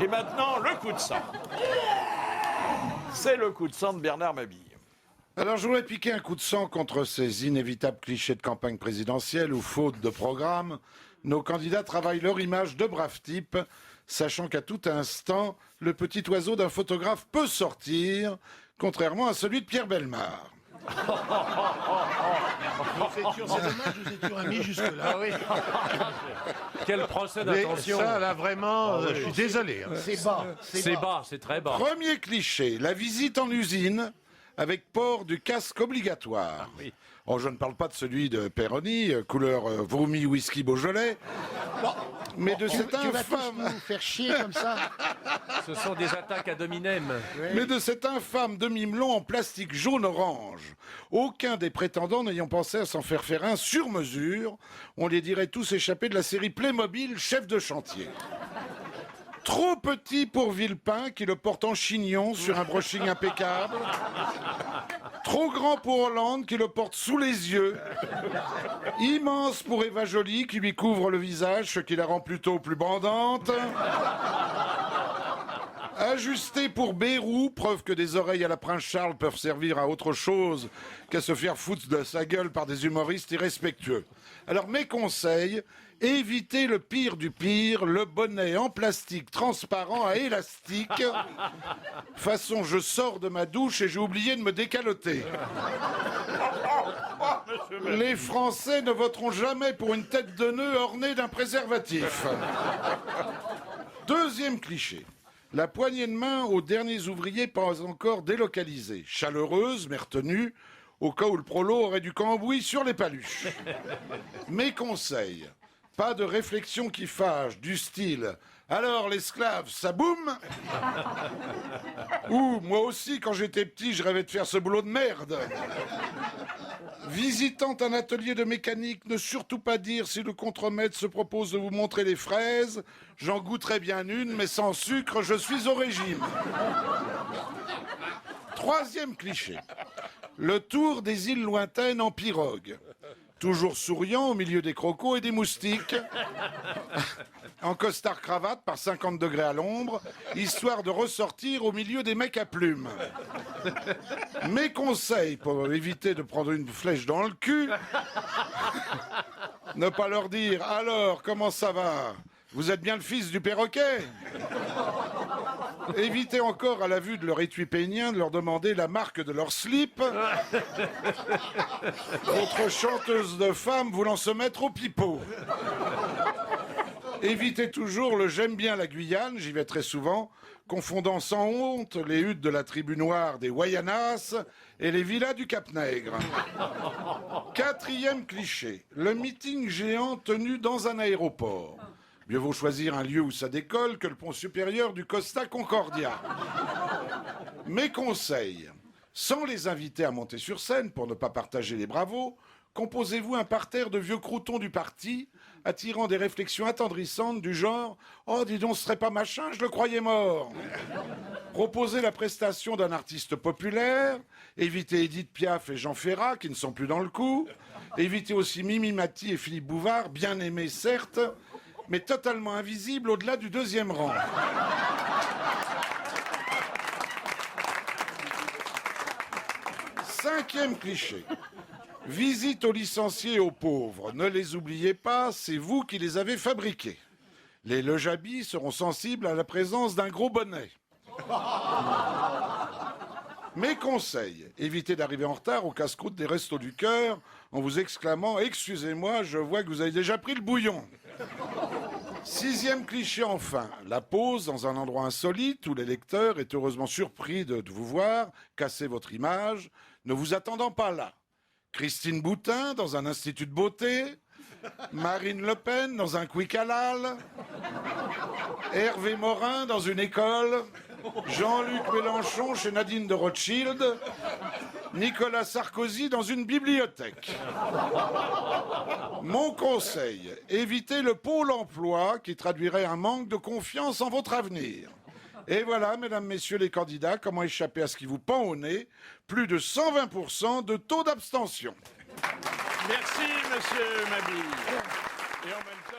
Et maintenant, le coup de sang. C'est le coup de sang de Bernard Mabille. Alors, je voudrais piquer un coup de sang contre ces inévitables clichés de campagne présidentielle où, faute de programme, nos candidats travaillent leur image de brave type, sachant qu'à tout instant, le petit oiseau d'un photographe peut sortir, contrairement à celui de Pierre Bellemare. C'est dommage, vous étions amis jusque-là. oui. Quel procès Mais d'intention. ça, là, vraiment, je suis désolé. Hein. C'est bas. C'est bas, c'est très bas. Premier cliché, la visite en usine avec port du casque obligatoire. oui. Oh, je ne parle pas de celui de Perroni, couleur vomi whisky Beaujolais, mais de cet Tu vas tous infâme... nous faire chier comme ça. Ce sont des attaques à dominem. Mais de cet infâme demi-melon en plastique jaune-orange, aucun des prétendants n'ayant pensé à s'en faire un sur mesure, on les dirait tous échappés de la série Playmobil Chef de chantier. Trop petit pour Villepin qui le porte en chignon sur un brushing impeccable. Trop grand pour Hollande qui le porte sous les yeux. Immense pour Eva Joly qui lui couvre le visage, ce qui la rend plutôt plus bandante. Ajusté pour Bérou, preuve que des oreilles à la Prince Charles peuvent servir à autre chose qu'à se faire foutre de sa gueule par des humoristes irrespectueux. Alors mes conseils, évitez le pire du pire, le bonnet en plastique transparent à élastique. Façon, je sors de ma douche et j'ai oublié de me décaloter. Les Français ne voteront jamais pour une tête de nœud ornée d'un préservatif. Deuxième cliché. La poignée de main aux derniers ouvriers pas encore délocalisés. Chaleureuse, mais retenue, au cas où le prolo aurait du cambouis sur les paluches. Mes conseils, pas de réflexion qui fâche, du style « Alors, l'esclave, ça boum ?» Ou « Moi aussi, quand j'étais petit, je rêvais de faire ce boulot de merde !» Visitant un atelier de mécanique, ne surtout pas dire si le contremaître se propose de vous montrer les fraises. J'en goûterai bien une, mais sans sucre, je suis au régime. Troisième cliché. Le tour des îles lointaines en pirogue. Toujours souriant au milieu des crocos et des moustiques. En costard-cravate par 50 degrés à l'ombre, histoire de ressortir au milieu des mecs à plumes. Mes conseils pour éviter de prendre une flèche dans le cul. Ne pas leur dire « Alors, comment ça va ? Vous êtes bien le fils du perroquet ?» Évitez encore à la vue de leur étui pénien de leur demander la marque de leur slip. Votre chanteuse de femme voulant se mettre au pipeau. Évitez toujours le j'aime bien la Guyane, j'y vais très souvent, confondant sans honte les huttes de la tribu noire des Wayanas et les villas du Cap-Nègre. Quatrième cliché, le meeting géant tenu dans un aéroport. Mieux vaut choisir un lieu où ça décolle que le pont supérieur du Costa Concordia. Mes conseils, sans les inviter à monter sur scène pour ne pas partager les bravos, composez-vous un parterre de vieux croutons du parti, attirant des réflexions attendrissantes du genre « Oh, dis donc, ce serait pas machin, je le croyais mort !» Proposez la prestation d'un artiste populaire, évitez Édith Piaf et Jean Ferrat, qui ne sont plus dans le coup, évitez aussi Mimi Mati et Philippe Bouvard, bien aimés certes, mais totalement invisibles au-delà du deuxième rang. Cinquième cliché. Visite aux licenciés et aux pauvres. Ne les oubliez pas, c'est vous qui les avez fabriqués. Les lojabis seront sensibles à la présence d'un gros bonnet. Mes conseils, évitez d'arriver en retard au casse-croûte des Restos du Cœur en vous exclamant « Excusez-moi, je vois que vous avez déjà pris le bouillon ». Sixième cliché enfin, la pause dans un endroit insolite où les lecteurs est heureusement surpris de vous voir casser votre image, ne vous attendant pas là. Christine Boutin dans un institut de beauté, Marine Le Pen dans un quick halal, Hervé Morin dans une école, Jean-Luc Mélenchon chez Nadine de Rothschild, Nicolas Sarkozy dans une bibliothèque. Mon conseil, évitez le pôle emploi qui traduirait un manque de confiance en votre avenir. Et voilà, mesdames, messieurs les candidats, comment échapper à ce qui vous pend au nez. Plus de 120% de taux d'abstention. Merci, monsieur Mabille. Et en même temps...